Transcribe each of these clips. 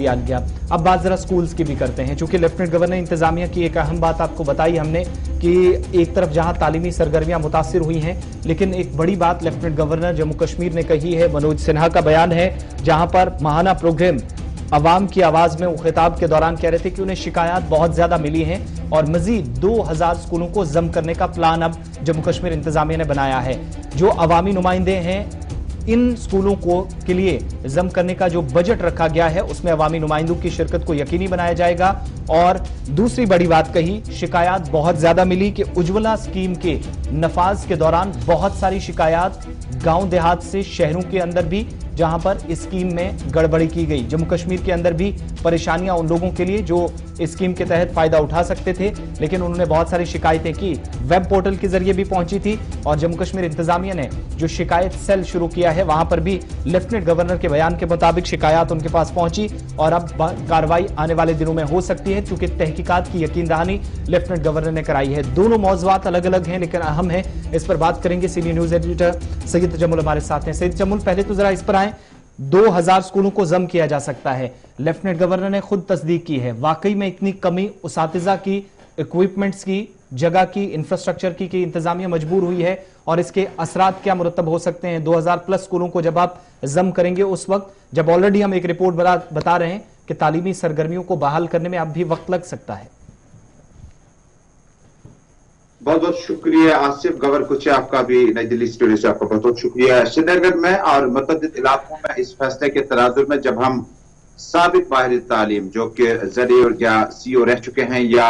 दिया गया। अब बात जरा स्कूल्स की भी करते हैं, चूंकि लेफ्टिनेंट गवर्नर इंतजामिया की एक अहम बात आपको बताई हमने कि एक तरफ जहां तालीमी सरगर्मियां मुतासिर हुई हैं, लेकिन एक बड़ी बात लेफ्टिनेंट गवर्नर जम्मू कश्मीर ने कही है। मनोज सिन्हा का बयान है जहां पर महाना प्रोग्राम अवाम की आवाज में वो खिताब के दौरान कह रहे थे कि उन्हें शिकायत बहुत ज्यादा मिली हैं और मजीद 2000 स्कूलों को जम करने का प्लान अब जम्मू कश्मीर इंतजामिया ने बनाया है। जो अवामी नुमाइंदे हैं, इन स्कूलों को के लिए जम करने का जो बजट रखा गया है उसमें अवामी नुमाइंदों की शिरकत को यकीनी बनाया जाएगा। और दूसरी बड़ी बात कही, शिकायत बहुत ज्यादा मिली कि उज्ज्वला स्कीम के नफाज के दौरान बहुत सारी शिकायत गांव देहात से शहरों के अंदर भी, जहां पर इस स्कीम में गड़बड़ी की गई। जम्मू कश्मीर के अंदर भी परेशानियां उन लोगों के लिए जो इस स्कीम के तहत फायदा उठा सकते थे, लेकिन उन्होंने बहुत सारी शिकायतें की, वेब पोर्टल के जरिए भी पहुंची थी। और जम्मू कश्मीर इंतजामिया ने जो शिकायत सेल शुरू किया है वहां पर भी लेफ्टिनेंट गवर्नर के बयान के मुताबिक शिकायत उनके पास पहुंची और अब कार्रवाई आने वाले दिनों में हो सकती है, क्योंकि तहकीकात की यकीन दहानी लेफ्टिनेंट गवर्नर ने कराई है। दोनों मौज़ूआत अलग अलग हैं लेकिन अहम है, इस पर बात करेंगे। Senior news editor Syed Tajammul हमारे साथ हैं। सैयद तजम्मुल, पहले तो जरा इस पर आए, 2000 स्कूलों को जम किया जा सकता है, लेफ्टिनेंट गवर्नर ने खुद तस्दीक की है। वाकई में इतनी कमी उसातिजा की, इक्विपमेंट्स की, जगह की, इंफ्रास्ट्रक्चर की कि इंतजामिया मजबूर हुई है और इसके असरात क्या मुरतब हो सकते हैं? 2000 प्लस स्कूलों को जब आप जम करेंगे उस वक्त, जब ऑलरेडी हम एक रिपोर्ट बता रहे हैं कि तालीमी सरगर्मियों को बहाल करने में अब भी वक्त लग सकता है। बहुत बहुत शुक्रिया आसिफ गवर कुछ, आपका भी नई दिल्ली स्टूडियो से आपका बहुत बहुत शुक्रिया। श्रीनगर में और मुतअद्दिद इलाकों में इस फैसले के तनाजुर में जब हम साबिक माहिर तालीम जो कि जरी और या सीओ रह चुके हैं या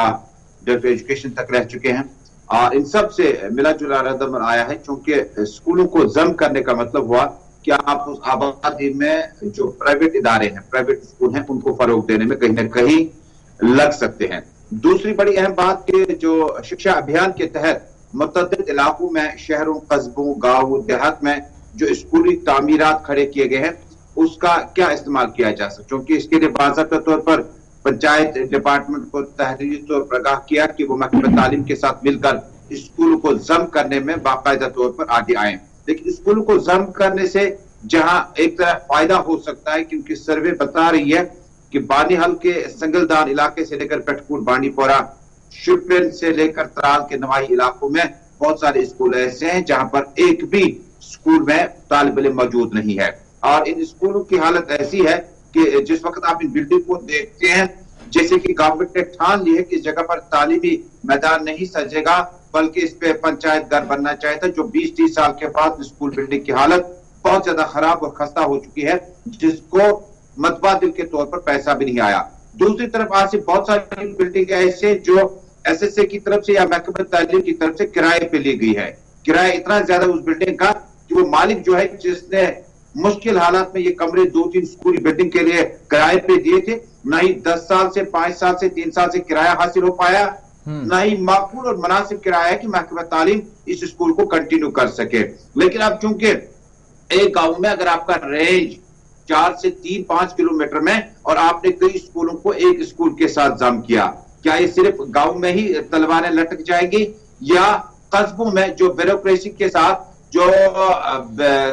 डायरेक्टर एजुकेशन तक रह चुके हैं, इन सब से मिला जुला रद्द आया है, क्योंकि स्कूलों को जम करने का मतलब हुआ कि आप उस आबादी में जो प्राइवेट इदारे हैं, प्राइवेट स्कूल हैं, उनको फरोग देने में कहीं ना कहीं लग सकते हैं। दूसरी बड़ी अहम बात कि जो शिक्षा अभियान के तहत मुतअद्दिद इलाकों में, शहरों, कस्बों, गांव, देहात में जो स्कूली तामीरात खड़े किए गए हैं उसका क्या इस्तेमाल किया जा सकता, क्योंकि इसके लिए बाज़ाब्ता तौर पर पंचायत डिपार्टमेंट को तहरीरी तौर पर आगाह किया कि वो महकमा तालीम के साथ मिलकर स्कूलों को जम करने में बाकायदा तौर पर आगे आए। लेकिन स्कूलों को जम करने से जहां एक तरह फायदा हो सकता है, क्योंकि सर्वे बता रही है कि बानीहल के संगलदान इलाके से लेकर पेटकूट, बांडीपोरा, शिवपिन से लेकर त्राल के नवाही इलाकों में बहुत सारे स्कूल ऐसे हैं जहां पर एक भी स्कूल में तालिब इल्म मौजूद नहीं है। और इन स्कूलों की हालत ऐसी है कि जिस वक्त आप इन बिल्डिंग को देखते हैं, जैसे कि गवर्नमेंट ने ठान ली है कि इस जगह पर तालीमी मैदान नहीं सजेगा बल्कि इस पे पंचायत घर बनना चाहिए था, जो 20-30 साल के बाद स्कूल बिल्डिंग की हालत बहुत ज्यादा खराब और खस्ता हो चुकी है, जिसको मतबादिल के तौर पर पैसा भी नहीं आया। दूसरी तरफ आज से बहुत सारी बिल्डिंग ऐसे जो एसएसए की तरफ से या महकमा तालीम की तरफ से किराए पे ली गई है। किराया इतना ज्यादा उस बिल्डिंग का कि वो मालिक जो है, जिसने मुश्किल हालात में ये कमरे 2-3 स्कूल बिल्डिंग के लिए किराए पे दिए थे, ना ही 10 साल से, 5 साल से, 3 साल से किराया हासिल हो पाया, ना ही माकूल और मुनासिब किराया है कि महकमा तालीम इस स्कूल को कंटिन्यू कर सके। लेकिन अब चूंकि एक गांव में अगर आपका रेंज 4 से 3-5 किलोमीटर में और आपने कई स्कूलों को एक स्कूल के साथ जम किया, क्या ये सिर्फ गांव में ही तलवारें लटक जाएंगी या कस्बों में जो ब्यूरोक्रेसी के साथ जो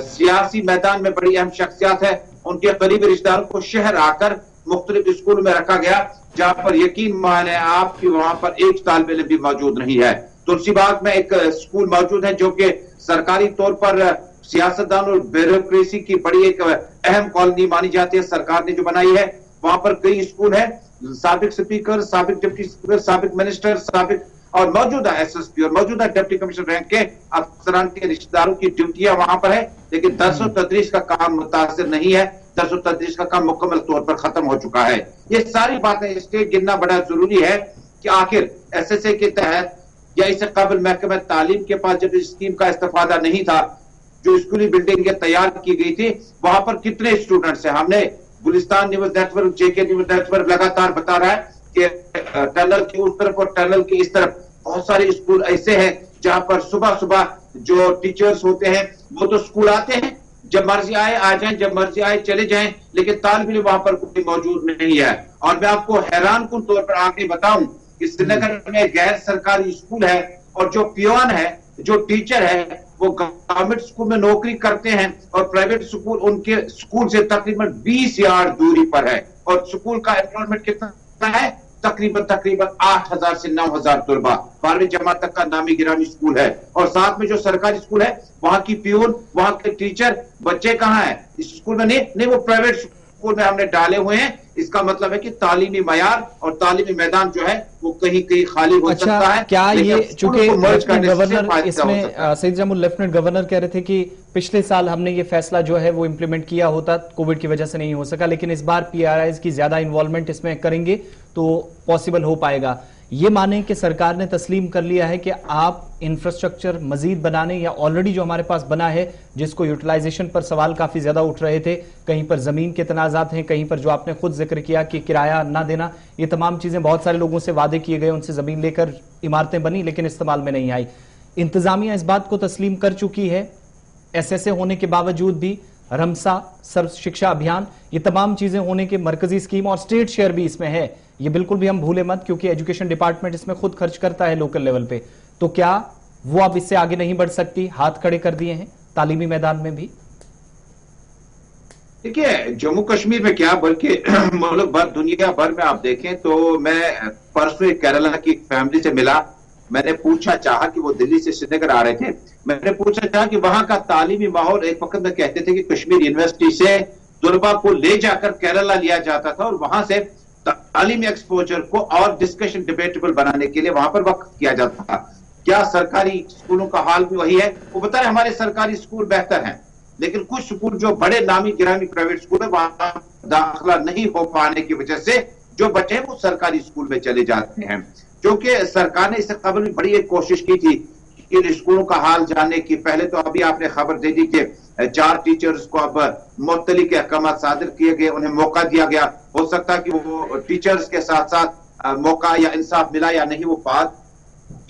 सियासी मैदान में बड़ी अहम शख्सियत है उनके करीबी रिश्तेदारों को शहर आकर मुख्तलिफ स्कूल में रखा गया, जहां पर यकीन माने आप कि वहां पर एक तालिब इल्म भी मौजूद नहीं है। तुलसीबाग में एक स्कूल मौजूद है जो कि सरकारी तौर पर सियासतदान और ब्यूरोक्रेसी की बड़ी एक अहम कॉलोनी मानी जाती है, सरकार ने जो बनाई है। वहां पर कई स्कूल है, साबिक स्पीकर, साबिक डिप्टी स्पीकर, साबिक मिनिस्टर, साबिक और मौजूदा एसएसपी और मौजूदा डिप्टी कमिश्नर रैंक के अफसरान के रिश्तेदारों की ड्यूटियां वहां पर है, लेकिन दर्स और तदरीस का काम मुतासिर नहीं है। दर्स और तदरीस का काम मुकम्मल तौर पर खत्म हो चुका है। ये सारी बातें इसलिए गिनना बड़ा जरूरी है कि आखिर एसएसए के तहत या इससे कबल महकमा तालीम के पास जब इस स्कीम का इस्तेफादा नहीं था, जो स्कूली बिल्डिंगें तैयार की गई थी, वहां पर कितने स्टूडेंट्स हैं? हमने Gulistan news network, JK news network लगातार बता रहा है कि टनल की उस तरफ और टनल की इस तरफ बहुत सारे स्कूल ऐसे हैं जहां पर सुबह सुबह जो टीचर्स होते हैं वो तो स्कूल आते हैं, जब मर्जी आए आ जाएं, जब मर्जी आए चले जाएं, लेकिन तालिब इल्म वहां पर कोई मौजूद नहीं है। और मैं आपको हैरान कुन तौर पर आगे बताऊं कि श्रीनगर में गैर सरकारी स्कूल है और जो पियोन है, जो टीचर है, वो गवर्नमेंट स्कूल में नौकरी करते हैं और प्राइवेट स्कूल उनके स्कूल से तकरीबन 20 यार्ड दूरी पर है। और स्कूल का एनरोलमेंट कितना है, तकरीबन 8,000 से 9,000 तलबा 12वीं जमात तक का नामी गिरामी स्कूल है। और साथ में जो सरकारी स्कूल है, वहां की प्यून, वहां के टीचर, बच्चे कहाँ हैं इस स्कूल में? नहीं, वो प्राइवेट स्कूल में हमने डाले हुए हैं। इसका मतलब है कि तालीमी मयार और तालीमी मैदान जो है वो कहीं कहीं खाली हो सकता है। क्या ये, चूंकि लेफ्टिनेंट गवर्नर इसमें सईद जमूल लेफ्टिनेंट गवर्नर कह रहे थे कि पिछले साल हमने ये फैसला जो है वो इम्प्लीमेंट किया होता, कोविड की वजह से नहीं हो सका, लेकिन इस बार पीआरआईज की ज्यादा इन्वॉल्वमेंट इसमें करेंगे तो पॉसिबल हो पाएगा। ये माने कि सरकार ने तस्लीम कर लिया है कि आप इंफ्रास्ट्रक्चर मजीद बनाने या ऑलरेडी जो हमारे पास बना है, जिसको यूटिलाइजेशन पर सवाल काफी ज्यादा उठ रहे थे, कहीं पर जमीन के तनाजात हैं, कहीं पर जो आपने खुद जिक्र किया कि किराया ना देना, ये तमाम चीजें बहुत सारे लोगों से वादे किए गए, उनसे जमीन लेकर इमारतें बनी लेकिन इस्तेमाल में नहीं आई। इंतजामिया इस बात को तस्लीम कर चुकी है, एसएसए होने के बावजूद भी, रमसा, सर्व शिक्षा अभियान, ये तमाम चीजें होने के मरकजी स्कीम और स्टेट शेयर भी इसमें है, ये बिल्कुल भी हम भूले मत, क्योंकि एजुकेशन डिपार्टमेंट इसमें खुद खर्च करता है लोकल लेवल पे। तो क्या वो अब इससे आगे नहीं बढ़ सकती? हाथ खड़े कर दिए हैं तालीमी मैदान में भी। देखिए, जम्मू कश्मीर में क्या बल्कि मुल्क भर, दुनिया भर में आप देखें तो मैं परसों केरला की फैमिली से मिला। मैंने पूछा चाहा कि वो दिल्ली से श्रीनगर आ रहे थे, मैंने पूछा चाहा कि वहां का तालीमी माहौल, एक वक्त में कहते थे कि कश्मीर यूनिवर्सिटी से तलबा को ले जाकर केरला लिया जाता था और वहां से तालीमी एक्सपोजर को और डिस्कशन डिबेटेबल बनाने के लिए वहां पर वक्त किया जाता था। क्या सरकारी स्कूलों का हाल भी वही है? वो बता रहे हमारे सरकारी स्कूल बेहतर हैं, लेकिन कुछ स्कूल जो बड़े नामी गिरामी प्राइवेट स्कूल है, वहां दाखिला नहीं हो पाने की वजह से जो बच्चे हैं वो सरकारी स्कूल में चले जाते हैं। क्योंकि सरकार ने इससे कबल भी बड़ी एक कोशिश की थी इन स्कूलों का हाल जानने की। पहले तो अभी आपने खबर दे दी कि 4 टीचर्स को अब मुअत्तली के अहकाम सादर किए गए, उन्हें मौका दिया गया। हो सकता है कि वो टीचर्स के साथ साथ मौका या इंसाफ मिला या नहीं, वो बात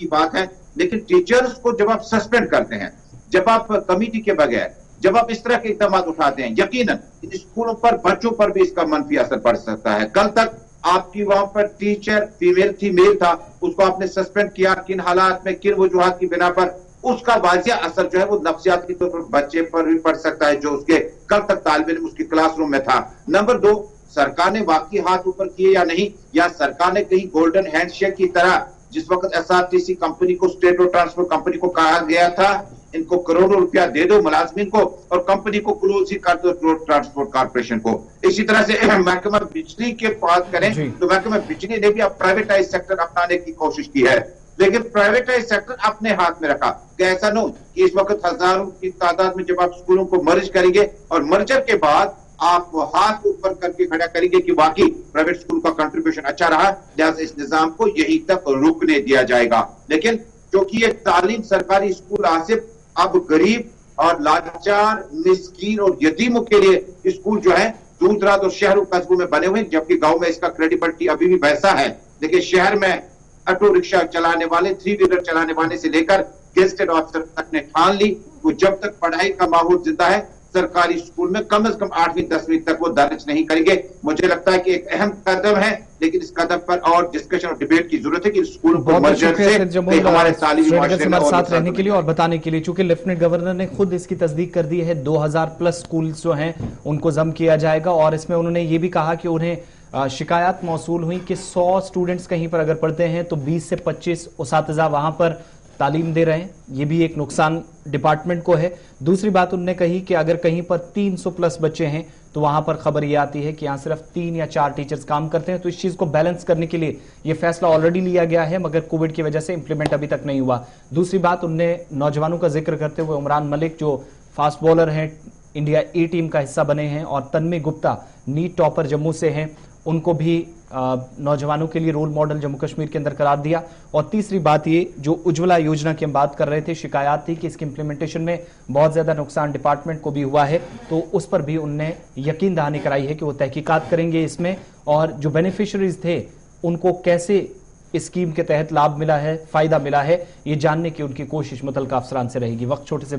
की बात है। लेकिन टीचर्स को जब आप सस्पेंड करते हैं, जब आप कमेटी के बगैर, जब आप इस तरह के इकदाम उठाते हैं, यकीनन इन स्कूलों पर, बच्चों पर भी इसका मनफी असर पड़ सकता है। कल तक आपकी वहां पर टीचर फीमेल थी, मेल था, उसको आपने सस्पेंड किया, किन हालात में, किन वजूहात की बिना पर, उसका वाजिया असर जो है वो नफ्सियाती तौर पर बच्चे पर भी पड़ सकता है जो उसके कल तक तालिब इल्म उसकी क्लासरूम में था। नंबर 2, सरकार ने वाकई हाथ ऊपर किए या नहीं, या सरकार ने कहीं गोल्डन हैंडशेक की तरह, जिस वक्त एसआरटीसी कंपनी को, स्टेट रोड ट्रांसपोर्ट कंपनी को कहा गया था इनको करोड़ों रुपया दे दो मुलाजमीन को और कंपनी को क्लोज ही कर दो, रोड ट्रांसपोर्ट कॉर्पोरेशन को। इसी तरह से महकमा बिजली के बात करें तो महकमा बिजली ने भी अब प्राइवेटाइज सेक्टर अपनाने की कोशिश की है, लेकिन प्राइवेटाइज सेक्टर अपने हाथ में रखा कि ऐसा न हो कि इस वक्त हजारों की तादाद में जब आप स्कूलों को मर्ज करेंगे और मर्जर के बाद आप हाथ ऊपर करके खड़ा करेंगे कि वाकई प्राइवेट स्कूल का कंट्रीब्यूशन अच्छा रहा, लिहाजा इस निजाम को यहीं तक रुकने दिया जाएगा। लेकिन क्योंकि ये तालीम सरकारी स्कूल आसिफ अब गरीब और लाचार, मिस्कीन और यतीमों के लिए स्कूल जो है दूर दराज और शहरों कस्बों में बने हुए, जबकि गांव में इसका क्रेडिबिलिटी अभी भी वैसा है। देखिए, शहर में ऑटो रिक्शा चलाने वाले, 3 व्हीलर चलाने वाले से लेकर गेस्टेड ऑफिसर तक ने ठान ली वो जब तक पढ़ाई का माहौल जिंदा है, सरकारी स्कूल में कम से कम 8वीं 10वीं तक वो दर्ज नहीं करेंगे। मुझे लगता है कि एक अहम कदम है, लेकिन इस कदम पर और डिस्कशन और डिबेट की जरूरत है कि स्कूलों को मर्जर से हमारे हमारे साथ रहने के लिए और बताने के लिए। चूंकि लेफ्टिनेंट गवर्नर ने खुद इसकी तस्दीक कर दी है, 2000 प्लस स्कूल जो हैं उनको जम किया जाएगा, और इसमें उन्होंने ये भी कहा कि उन्हें शिकायत मौसूल हुई कि 100 स्टूडेंट्स कहीं पर अगर पढ़ते हैं तो 20 से 25 उसातिज़ा वहां पर तालीम दे रहे हैं, ये भी एक नुकसान डिपार्टमेंट को है। दूसरी बात उन्होंने कही कि अगर कहीं पर 300 प्लस बच्चे हैं तो वहां पर खबर ये आती है कि यहाँ सिर्फ 3 या 4 टीचर्स काम करते हैं। तो इस चीज को बैलेंस करने के लिए ये फैसला ऑलरेडी लिया गया है, मगर कोविड की वजह से इंप्लीमेंट अभी तक नहीं हुआ। दूसरी बात, उनने नौजवानों का जिक्र करते हुए उमरान मलिक जो फास्ट बॉलर हैं, इंडिया ए टीम का हिस्सा बने हैं, और तन्मय गुप्ता नीट टॉपर जम्मू से हैं, उनको भी नौजवानों के लिए रोल मॉडल जम्मू कश्मीर के अंदर करार दिया। और तीसरी बात ये, जो उज्ज्वला योजना की हम बात कर रहे थे, शिकायत थी कि इसके इंप्लीमेंटेशन में बहुत ज्यादा नुकसान डिपार्टमेंट को भी हुआ है, तो उस पर भी उनने यकीन दहानी कराई है कि वो तहकीकात करेंगे इसमें, और जो बेनिफिशरीज थे उनको कैसे इस स्कीम के तहत लाभ मिला है, फायदा मिला है, ये जानने की उनकी कोशिश मुतल्लिका अफसरान से रहेगी। वक्त छोटे से